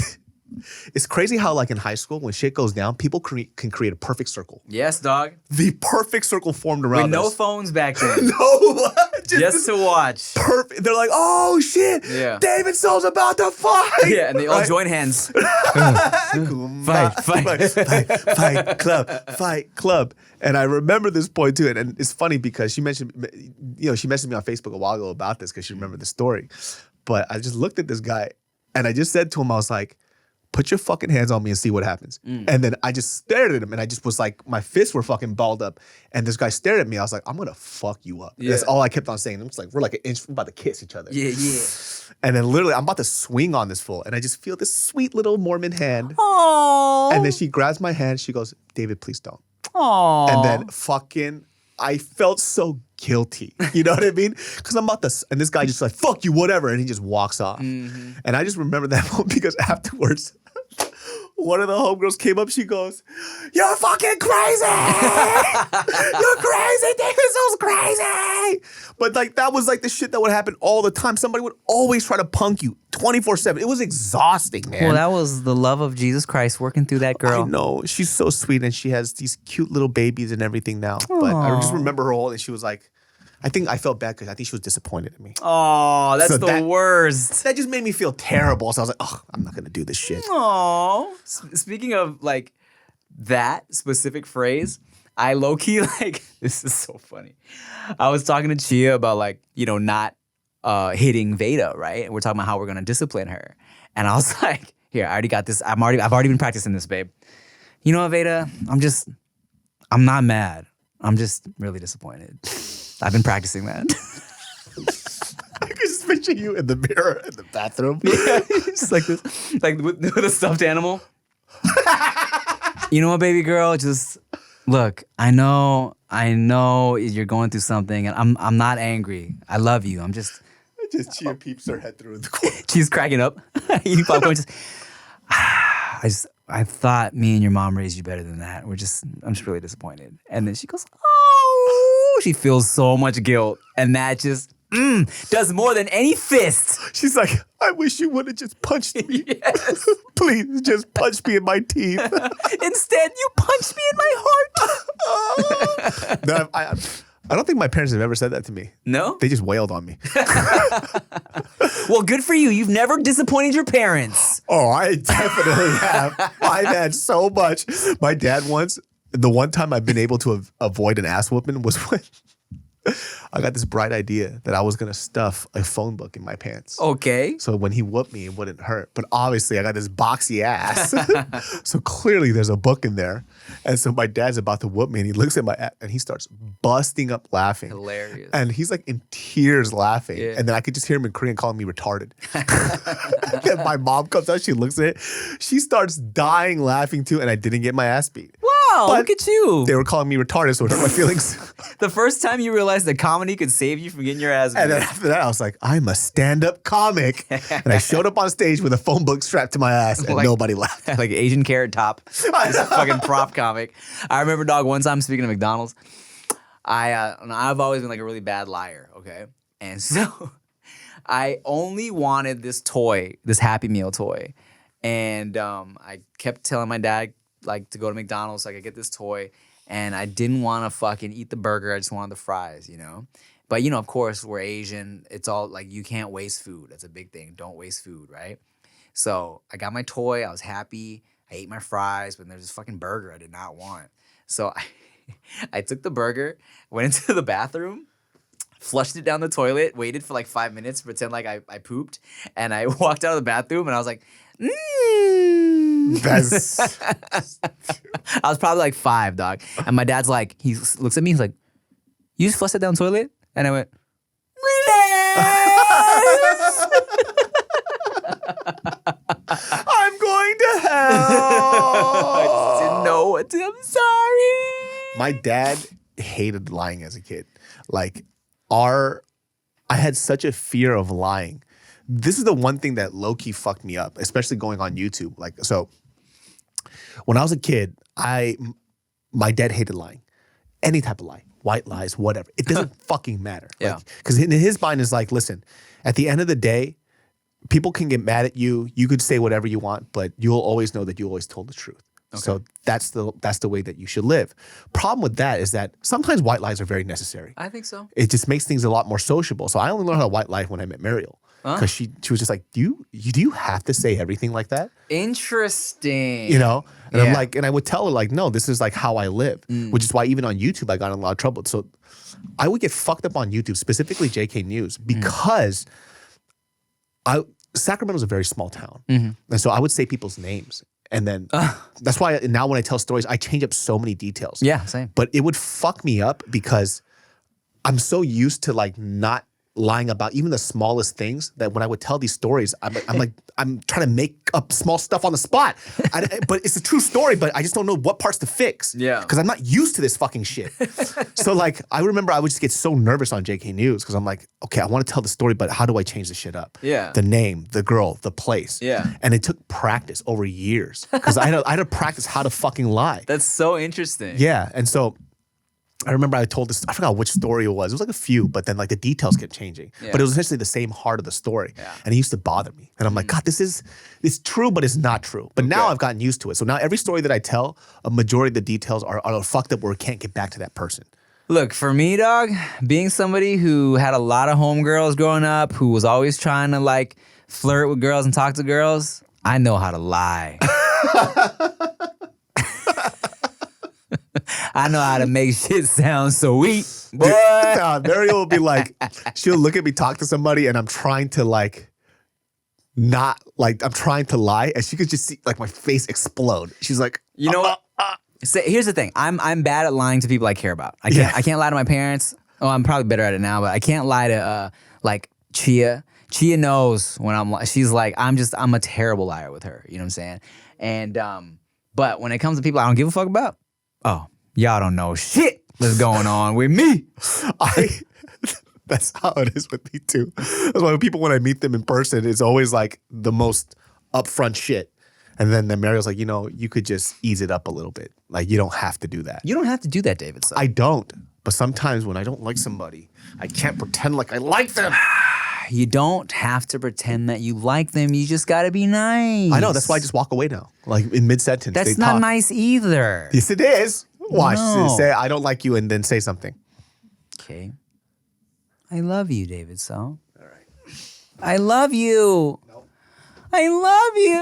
It's crazy how like in high school, when shit goes down, people can create a perfect circle. Yes, dog. The perfect circle formed around With no us. phones back then. No. Just to watch. Perfect. They're like, oh shit. Yeah. David Soul's about to fight. Yeah, and they all join hands. Fight club. And I remember this point too. And it's funny because she messaged me on Facebook a while ago about this because she remembered the story. But I just looked at this guy and I just said to him, I was like, put your fucking hands on me and see what happens. And then I just stared at him and I just was like, my fists were fucking balled up. And this guy stared at me. I was like, I'm gonna fuck you up. Yeah. That's all I kept on saying. It's like, we're like an inch, we're about to kiss each other. Yeah. And then literally, I'm about to swing on this fool. And I just feel this sweet little Mormon hand. Aww. And then she grabs my hand. She goes, David, please don't. Aww. And then fucking, I felt so guilty. You know what I mean? Because I'm about to, and this guy just like, fuck you, whatever. And he just walks off. And I just remember that moment because afterwards, one of the homegirls came up, she goes, you're fucking crazy! You're crazy! David Soul's crazy! But like, that was like the shit that would happen all the time. Somebody would always try to punk you 24/7. It was exhausting, man. Well, that was the love of Jesus Christ working through that girl. I know. She's so sweet and she has these cute little babies and everything now. But I just remember her all and she was like, I think I felt bad because I think she was disappointed in me. Oh, that's So the worst. That just made me feel terrible. So I was like, oh, I'm not going to do this shit. Oh. Speaking of like that specific phrase, I low-key like, this is so funny. I was talking to Chia about like, not hitting Veda, right? And we're talking about how we're going to discipline her. And I was like, here, I already got this. I've already been practicing this, babe. You know what, Veda? I'm not mad. I'm just really disappointed. I've been practicing that. I could just picture you in the mirror in the bathroom. Yeah, just like this, like with a stuffed animal. You know what, baby girl? Just look. I know you're going through something, and I'm not angry. I love you. I'm just. Chia peeps her head through the corner. She's cracking up. You popcorn. I thought me and your mom raised you better than that. I'm just really disappointed. And then she goes, oh, she feels so much guilt. And that just does more than any fist. She's like, I wish you would have just punched me. Yes. Please, just punch me in my teeth. Instead, you punched me in my heart. No, I don't think my parents have ever said that to me. No? They just wailed on me. Well, good for you. You've never disappointed your parents. Oh, I definitely have. I've had so much. My dad once, the one time I've been able to avoid an ass whooping was when I got this bright idea that I was going to stuff a phone book in my pants. Okay. So when he whooped me, it wouldn't hurt. But obviously, I got this boxy ass. So clearly, there's a book in there. And so my dad's about to whoop me, and he looks at my ass, and he starts busting up laughing. Hilarious. And he's like in tears laughing. Yeah. And then I could just hear him in Korean calling me retarded. And my mom comes out, she looks at it. She starts dying laughing too, and I didn't get my ass beat. Wow, But look at you. They were calling me retarded, so it hurt my feelings. The first time you realized that comedy could save you from getting your ass beat. And then after that, I was like, I'm a stand-up comic. And I showed up on stage with a phone book strapped to my ass, and Like- nobody laughed. Like Asian Carrot Top. Just a fucking prop comic. I remember, dog, one time speaking of McDonald's, I've always been like a really bad liar, okay? And so I only wanted this toy, this Happy Meal toy. And I kept telling my dad like to go to McDonald's so I could get this toy. And I didn't want to fucking eat the burger. I just wanted the fries, But, of course, we're Asian. It's all like you can't waste food. That's a big thing. Don't waste food, right? So I got my toy. I was happy. I ate my fries, but there's this fucking burger I did not want. So I took the burger, went into the bathroom, flushed it down the toilet, waited for like 5 minutes, pretend like I pooped, and I walked out of the bathroom and I was like, That's I was probably like 5, dog. And my dad's like, he looks at me, he's like, you just flushed it down the toilet? And I went, relax. I'm going to hell. I just didn't know what to, I'm sorry. My dad hated lying as a kid. Like, I had such a fear of lying. This is the one thing that low-key fucked me up, especially going on YouTube. Like, so when I was a kid, my dad hated lying. Any type of lie, white lies, whatever. It doesn't fucking matter. Yeah. Because in his mind is like, listen, at the end of the day, people can get mad at you. You could say whatever you want, but you'll always know that you always told the truth. Okay. So that's the way that you should live. Problem with that is that sometimes white lies are very necessary. I think so. It just makes things a lot more sociable. So I only learned how to white lie when I met Mariel. Because she was just like, do you have to say everything like that? Interesting. You know? And Yeah. I'm like, and I would tell her like, no, this is like how I live. Which is why even on YouTube, I got in a lot of trouble. So I would get fucked up on YouTube, specifically JK News, because Sacramento's a very small town. And so I would say people's names. And then that's why now when I tell stories, I change up so many details. Yeah, same. But it would fuck me up because I'm so used to like not lying about even the smallest things that when I would tell these stories, I'm like, I'm trying to make up small stuff on the spot. But it's a true story, but I just don't know what parts to fix. Yeah. Because I'm not used to this fucking shit. So like, I remember I would just get so nervous on JK News because I'm like, okay, I want to tell the story, but how do I change the shit up? Yeah. The name, the girl, the place. Yeah. And it took practice over years because I had to practice how to fucking lie. That's so interesting. Yeah. And so I remember I told this, I forgot which story it was. It was like a few, but then like the details kept changing. Yeah. But it was essentially the same heart of the story. Yeah. And it used to bother me. And I'm like, God, it's true, but it's not true. But now I've gotten used to it. So now every story that I tell, a majority of the details are fucked up where it can't get back to that person. Look, for me, dog, being somebody who had a lot of homegirls growing up, who was always trying to like flirt with girls and talk to girls, I know how to lie. I know how to make shit sound sweet, boy. Nah, Mariel will be like, she'll look at me, talk to somebody, and I'm trying to like, not like, I'm trying to lie, and she could just see like my face explode. She's like, You know what? So here's the thing. I'm bad at lying to people I care about. I can't lie to my parents. Oh, I'm probably better at it now, but I can't lie to like Chia. Chia knows when she's like, I'm a terrible liar with her. You know what I'm saying? And but when it comes to people I don't give a fuck about, oh, y'all don't know shit that's going on with me. That's how it is with me too. That's why people, when I meet them in person, it's always like the most upfront shit. And then Mariel's like, you could just ease it up a little bit. Like, you don't have to do that. You don't have to do that, David. So. I don't. But sometimes when I don't like somebody, I can't pretend like I like them. You don't have to pretend that you like them. You just got to be nice. I know. That's why I just walk away now. Like in mid-sentence. That's they not talk. nice either. Yes, it is. Watch. No. Say, I don't like you, and then say something. Okay. I love you, David. So. All right. I love you. Nope. I love you.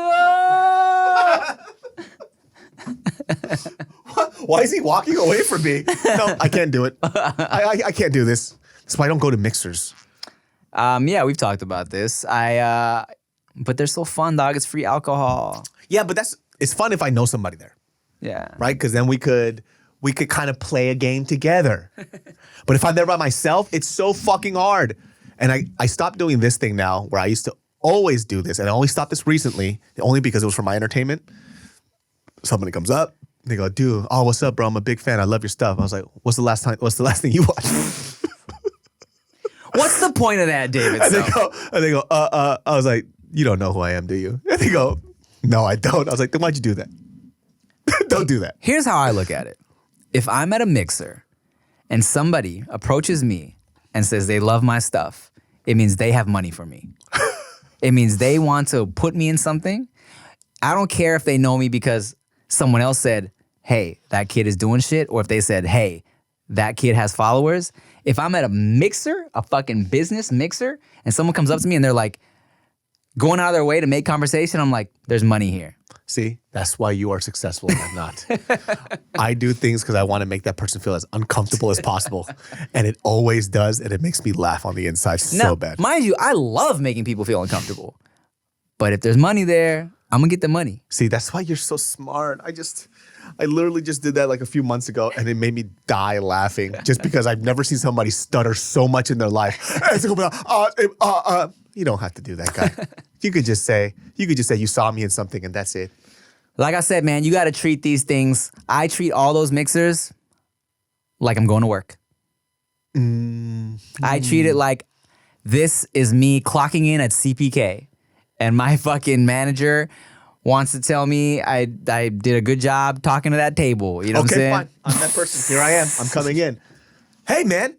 Why is he walking away from me? No, I can't do it. I can't do this. That's why I don't go to mixers. Yeah, we've talked about this. But they're so fun, dog. It's free alcohol. Yeah, but it's fun if I know somebody there, Yeah. right? Because then we could kind of play a game together. But if I'm there by myself, it's so fucking hard. And I stopped doing this thing now where I used to always do this. And I only stopped this recently, only because it was for my entertainment. Somebody comes up, they go, dude, oh, what's up, bro? I'm a big fan. I love your stuff. I was like, what's the last thing you watched? What's the point of that, David? And they go, I was like, you don't know who I am, do you? And they go, no, I don't. I was like, then why'd you do that? Don't do that. Here's how I look at it. If I'm at a mixer and somebody approaches me and says they love my stuff, it means they have money for me. It means they want to put me in something. I don't care if they know me because someone else said, hey, that kid is doing shit, or if they said, hey, that kid has followers. If I'm at a mixer, a fucking business mixer, and someone comes up to me and they're like going out of their way to make conversation, I'm like, there's money here. See, that's why you are successful and I'm not. I do things because I want to make that person feel as uncomfortable as possible. And it always does, and it makes me laugh on the inside so bad. Mind you, I love making people feel uncomfortable. But if there's money there, I'm gonna get the money. See, that's why you're so smart. I literally just did that like a few months ago, and it made me die laughing just because I've never seen somebody stutter so much in their life. You don't have to do that, guy. You could just say you saw me in something, and that's it. Like I said, man, you gotta treat these things. I treat all those mixers like I'm going to work. I treat it like this is me clocking in at CPK, and my fucking manager wants to tell me I did a good job talking to that table. You know what I'm saying? Fine. I'm that person. Here I am. I'm coming in. Hey, man.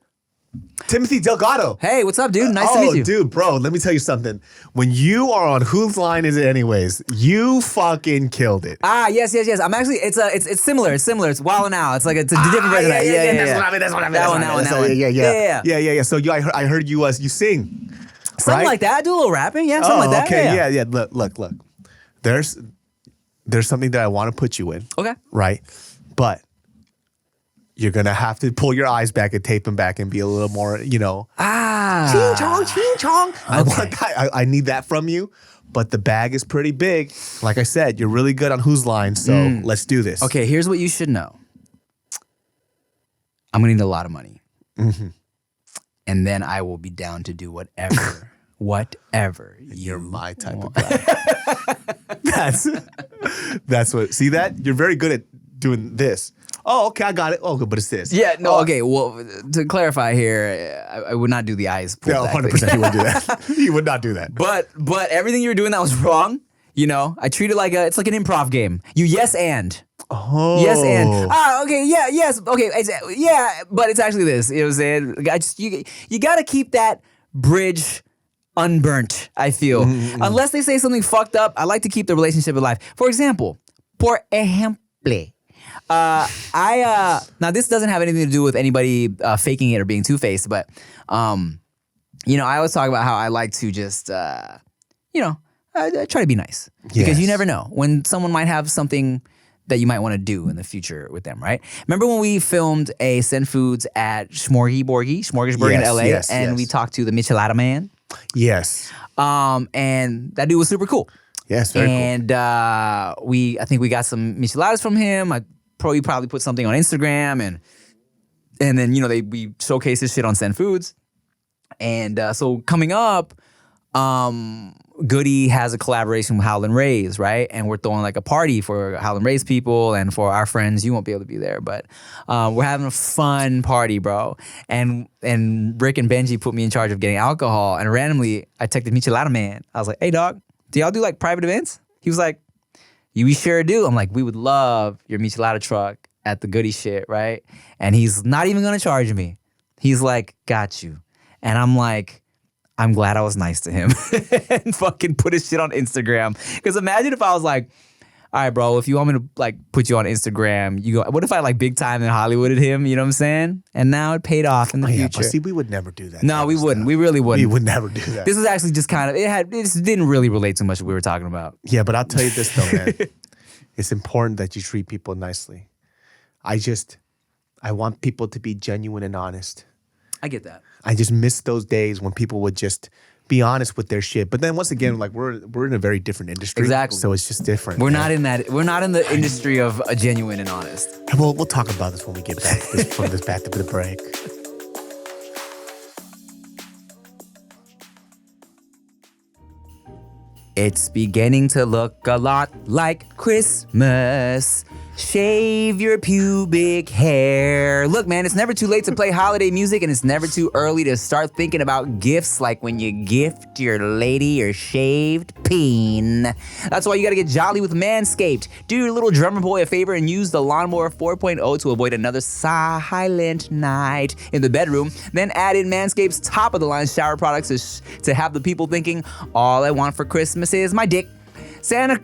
Timothy Delgado. Hey, what's up, dude? Nice to meet you. Dude, bro, let me tell you something. When you are on Whose Line Is It Anyways, you fucking killed it. Yes. I'm actually, it's similar. It's Wild 'N Out. It's like it's a different version. Yeah. That's what I mean. Yeah. So I heard you sing. Something like that. I do a little rapping. Yeah, something like that. Okay. Yeah. Look. There's something that I want to put you in. Okay. Right? But you're going to have to pull your eyes back and tape them back and be a little more, ching chong. I need that from you. But the bag is pretty big. Like I said, you're really good on Whose Line, so let's do this. Okay, here's what you should know. I'm going to need a lot of money. Mm-hmm. And then I will be down to do whatever. You're my type of guy. That's what. See that? You're very good at doing this. Oh, okay, I got it. Oh, but it's this. Yeah, no, okay. Well, to clarify here, I would not do the eyes pull No, back 100% he would do that. He would not do that. But everything you were doing that was wrong. I treat it like it's like an improv game. You yes and. Oh. Yes and. Okay, yeah, yes, okay, yeah, but it's actually this. It was you got to keep that bridge unburnt, I feel. Unless they say something fucked up, I like to keep the relationship alive. For example, now this doesn't have anything to do with anybody faking it or being two-faced, but I always talk about how I like to just I try to be nice. Because you never know when someone might have something that you might want to do in the future with them, right? Remember when we filmed a Send Foods at Smorgasburg in LA, and we talked to the Michelada man? Yes. And that dude was super cool. Yes, very cool. And I think we got some micheladas from him. We probably put something on Instagram, and then we showcase this shit on Send Foods. And so coming up, Goody has a collaboration with Howlin' Rays, right? And we're throwing like a party for Howlin' Rays people and for our friends. You won't be able to be there, but we're having a fun party, bro. And Rick and Benji put me in charge of getting alcohol. And randomly, I texted Michelada man. I was like, "Hey, dog, do y'all do like private events?" He was like, "We sure do." I'm like, "We would love your Michelada truck at the Goody shit, right?" And he's not even gonna charge me. He's like, "Got you." And I'm like, I'm glad I was nice to him and fucking put his shit on Instagram. Because imagine if I was like, "All right, bro, if you want me to like put you on Instagram, you go." What if I like big time in Hollywooded him? You know what I'm saying? And now it paid off in the future. But see, we would never do that. No, we wouldn't. We really wouldn't. We would never do that. This is actually just kind of it just didn't really relate to much what we were talking about. Yeah, but I'll tell you this though, man. It's important that you treat people nicely. I want people to be genuine and honest. I get that. I just miss those days when people would just be honest with their shit. But then once again, like we're in a very different industry. Exactly. So it's just different. We're not in the industry of a genuine and honest. We'll talk about this when we get back from this back to the break. It's beginning to look a lot like Christmas. Shave your pubic hair. Look, man, it's never too late to play holiday music, and it's never too early to start thinking about gifts, like when you gift your lady your shaved peen. That's why you gotta get jolly with Manscaped. Do your little drummer boy a favor and use the Lawnmower 4.0 to avoid another silent night in the bedroom. Then add in Manscaped's top-of-the-line shower products to have the people thinking, all I want for Christmas is my dick. Santa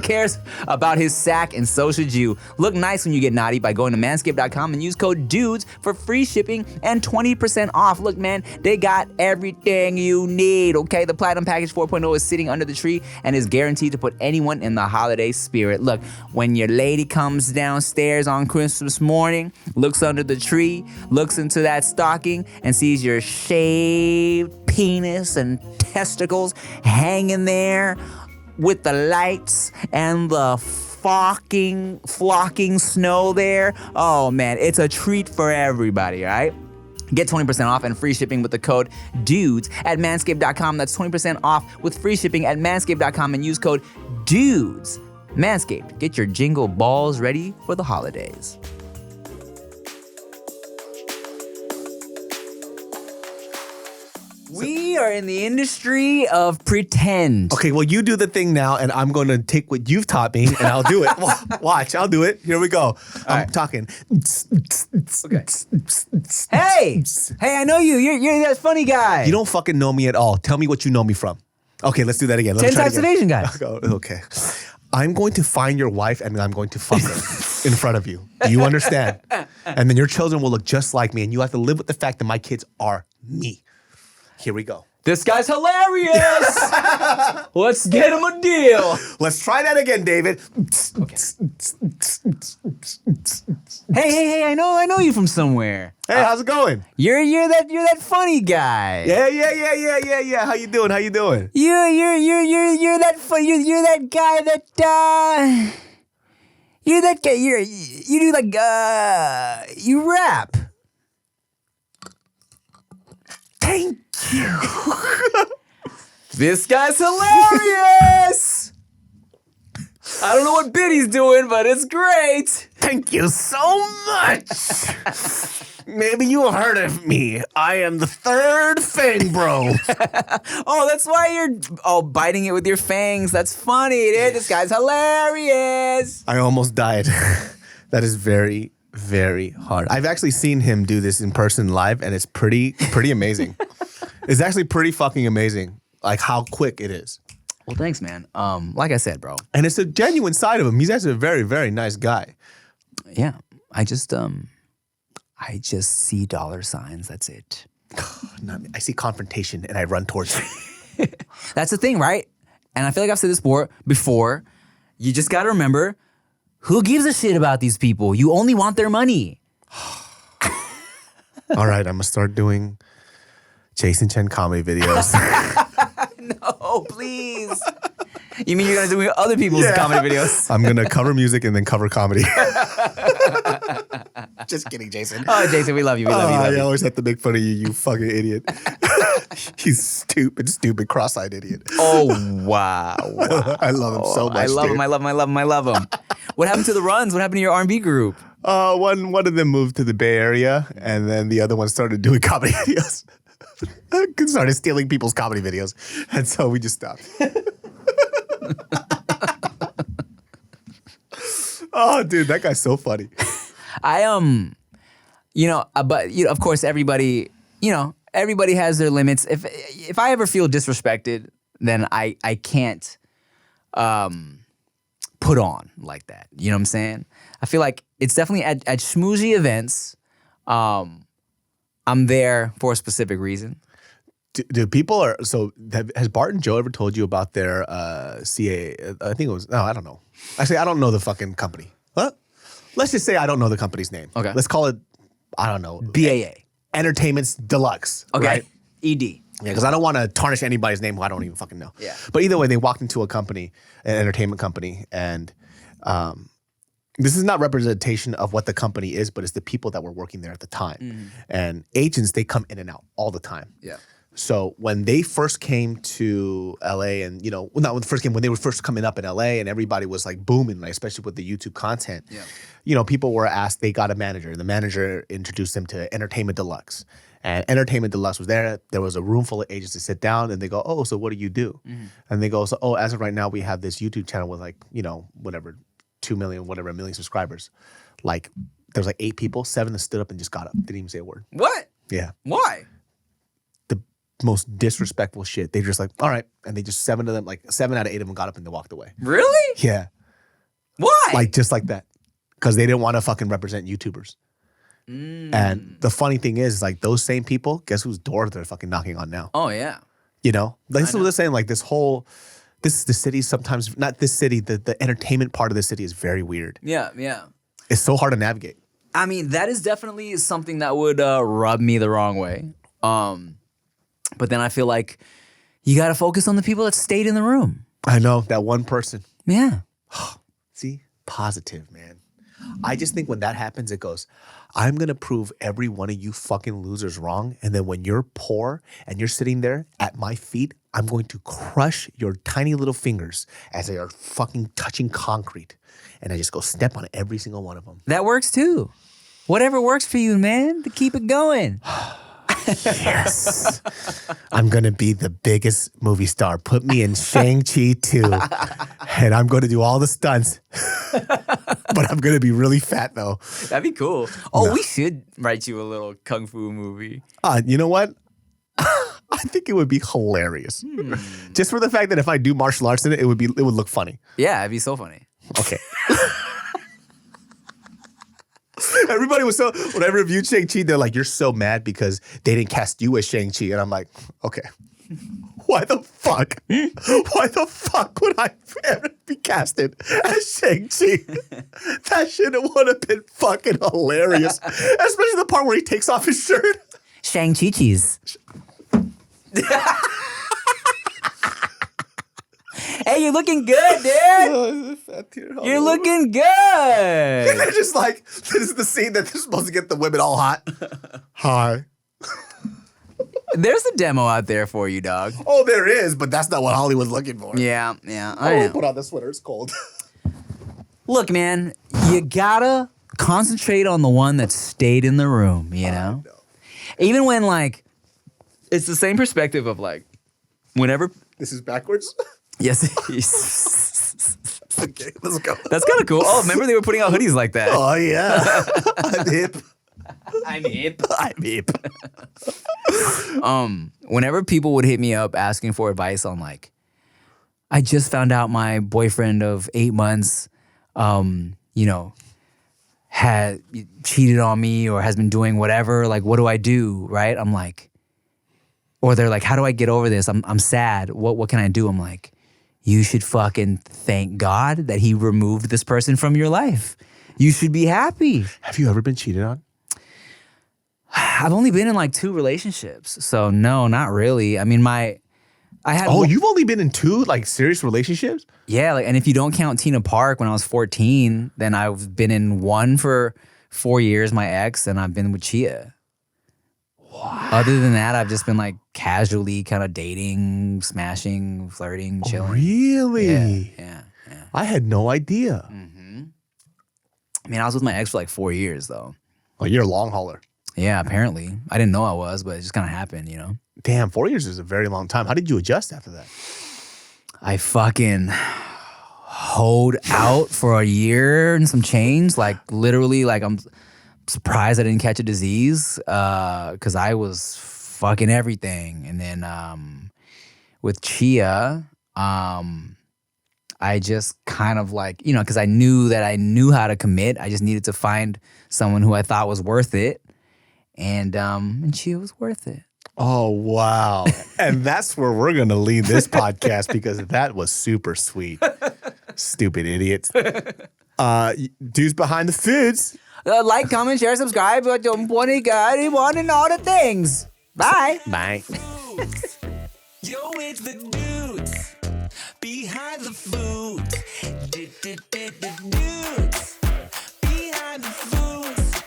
cares about his sack, and so should you. Look nice when you get naughty by going to manscaped.com and use code DUDES for free shipping and 20% off. Look, man, they got everything you need, okay? The Platinum Package 4.0 is sitting under the tree and is guaranteed to put anyone in the holiday spirit. Look, when your lady comes downstairs on Christmas morning, looks under the tree, looks into that stocking, and sees your shaved penis and testicles hanging there with the lights and the flocking snow there. Oh man, it's a treat for everybody, all right? Get 20% off and free shipping with the code DUDES at manscaped.com. That's 20% off with free shipping at manscaped.com and use code DUDES. Manscaped, get your jingle balls ready for the holidays. We We are in the industry of pretend. Okay, well, you do the thing now, and I'm going to take what you've taught me, and I'll do it. Watch, I'll do it. Here we go. I'm right. talking. Okay. Hey, I know you. You're that funny guy. You don't fucking know me at all. Tell me what you know me from. Okay, let's do that again. 10 types of Asian guys. Okay. I'm going to find your wife, and I'm going to fuck her in front of you. Do you understand? And then your children will look just like me, and you have to live with the fact that my kids are me. Here we go. This guy's hilarious. Let's get him a deal. Let's try that again, David. Hey, I know you from somewhere. Hey, how's it going? You're that funny guy. Yeah. How you doing? You're that you're that guy that you're that guy. You do like you rap. Thank you. This guy's hilarious. I don't know what bit he's doing, but it's great. Thank you so much. Maybe you heard of me. I am the third Fang Bro. Oh, that's why you're biting it with your fangs. That's funny, dude. This guy's hilarious. I almost died. That is very, very hard. I've actually seen him do this in person live, and it's pretty amazing. It's actually pretty fucking amazing, like how quick it is. Well, thanks, man. Like I said, bro. And it's a genuine side of him. He's actually a very, very nice guy. Yeah, I just see dollar signs. That's it. I see confrontation, and I run towards it. That's the thing, right? And I feel like I've said this before. You just got to remember, who gives a shit about these people? You only want their money. All right, I'm going to start doing Jason Chen comedy videos. No, please. You mean you're going to do other people's comedy videos? I'm going to cover music and then cover comedy. Just kidding, Jason. Oh, Jason, we love you. We love you. I always have to make fun of you, you fucking idiot. He's stupid, cross-eyed idiot. Oh, wow. I love him so much. I love him. I love him. What happened to the runs? What happened to your R&B group? One of them moved to the Bay Area, and then the other one started doing comedy videos. Started stealing people's comedy videos, and so we just stopped. Oh, dude, that guy's so funny. Of course, everybody has their limits. If I ever feel disrespected, then I can't put on like that. You know what I'm saying? I feel like it's definitely at schmoozy events. I'm there for a specific reason. Do people are so? Has Bart and Joe ever told you about their CA? I think it was. No, I don't know. Actually, I don't know the fucking company. What? Let's just say I don't know the company's name. Okay. Let's call it. I don't know. BAA. Entertainment's Deluxe. Okay. Right? ED. Yeah, because I don't want to tarnish anybody's name who I don't even fucking know. Yeah. But either way, they walked into a company, an entertainment company, and this is not representation of what the company is, but it's the people that were working there at the time. Mm-hmm. And agents, they come in and out all the time. Yeah. So when they first came to LA, and when they were first coming up in LA, and everybody was like booming, like, especially with the YouTube content. Yeah. People were asked. They got a manager. The manager introduced them to Entertainment Deluxe, and Entertainment Deluxe was there. There was a room full of agents to sit down, and they go, "Oh, so what do you do?" Mm-hmm. And they go, "So, as of right now, we have this YouTube channel with like 2 million, a million subscribers." Like there was like 8 people, 7 that stood up and just got up, didn't even say a word. What? Yeah. Why? Most disrespectful shit. They just like, all right. And they just 7 out of 8 of them got up and they walked away. Really? Yeah. Why? Like just like that. Because they didn't want to fucking represent YouTubers. And the funny thing is like those same people, guess whose door they're fucking knocking on now? Oh, yeah. Like this is what they're saying. Like this is the city sometimes, not this city, the entertainment part of the city is very weird. Yeah, yeah. It's so hard to navigate. I mean, that is definitely something that would rub me the wrong way. But then I feel like you got to focus on the people that stayed in the room. I know, that one person. Yeah. See? Positive, man. I just think when that happens, it goes, I'm going to prove every one of you fucking losers wrong. And then when you're poor and you're sitting there at my feet, I'm going to crush your tiny little fingers as they are fucking touching concrete. And I just go step on every single one of them. That works too. Whatever works for you, man, to keep it going. Yes. I'm going to be the biggest movie star. Put me in Shang-Chi 2. And I'm going to do all the stunts. But I'm going to be really fat, though. That'd be cool. Oh, we should write you a little kung fu movie. You know what? I think it would be hilarious. Just for the fact that if I do martial arts in it, it would look funny. Yeah, it'd be so funny. Okay. Everybody was so, when I reviewed Shang-Chi, they're like, you're so mad because they didn't cast you as Shang-Chi. And I'm like, okay. Why the fuck? Why the fuck would I ever be casted as Shang-Chi? That shit would have been fucking hilarious. Especially the part where he takes off his shirt. Shang-Chi cheese. Hey, you're looking good, dude. You're looking good. They're just like, this is the scene that they're supposed to get the women all hot. Hi. There's a demo out there for you, dog. Oh, there is, but that's not what Hollywood's looking for. Yeah. I want to put on the sweater. It's cold. Look, man, you gotta concentrate on the one that stayed in the room, you know? Even when, like, it's the same perspective of, like, whenever... This is backwards? Yes. Okay, let's go. That's kind of cool. Oh, remember they were putting out hoodies like that. Oh, yeah. I'm hip. I'm hip. I'm hip. Whenever people would hit me up asking for advice on, like, I just found out my boyfriend of 8 months, you know, had cheated on me or has been doing whatever, like, what do I do, right? I'm like, or they're like, how do I get over this? I'm sad. What can I do? I'm like, you should fucking thank God that he removed this person from your life. You should be happy. Have you ever been cheated on? I've only been in like 2 relationships. So no, not really. I mean, I had You've only been in 2 like serious relationships? Yeah, like, and if you don't count Tina Park when I was 14, then I've been in 1 for 4 years, my ex, and I've been with Chia. Wow. Other than that, I've just been like casually kind of dating, smashing, flirting, chilling. Really? Yeah. I had no idea. I mean, I was with my ex for like 4 years though. Oh, you're a long hauler. Yeah, apparently. I didn't know I was, but it just kind of happened, you know? Damn, 4 years is a very long time. How did you adjust after that? I fucking hoed out for a year and some change. Like literally, like I'm surprised I didn't catch a disease because I was fucking everything. And then with Chia, I just kind of like, you know, because I knew that I knew how to commit. I just needed to find someone who I thought was worth it. And Chia was worth it. Oh, wow. And that's where we're going to leave this podcast because that was super sweet. Stupid idiots. Dudes behind the foods. Like, comment, share, subscribe. Don't want and all the things. Bye. Bye. Yo, it's the dudes behind the food. Dudes behind the foods.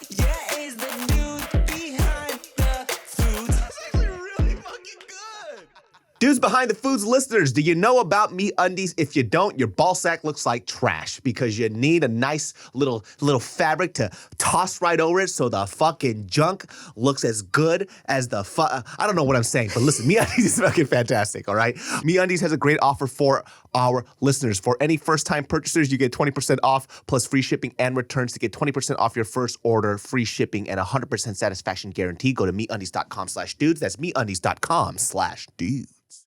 Yeah, it's the dudes behind the foods. That's actually really fucking good. Dudes behind the foods listeners, do you know about MeUndies? If you don't, your ball sack looks like trash because you need a nice little fabric to toss right over it so the fucking junk looks as good as the I don't know what I'm saying, but listen, MeUndies is fucking fantastic, all right? MeUndies has a great offer for our listeners. For any first-time purchasers, you get 20% off plus free shipping and returns. To get 20% off your first order, free shipping, and 100% satisfaction guarantee, go to MeUndies.com/dudes. That's MeUndies.com/dudes.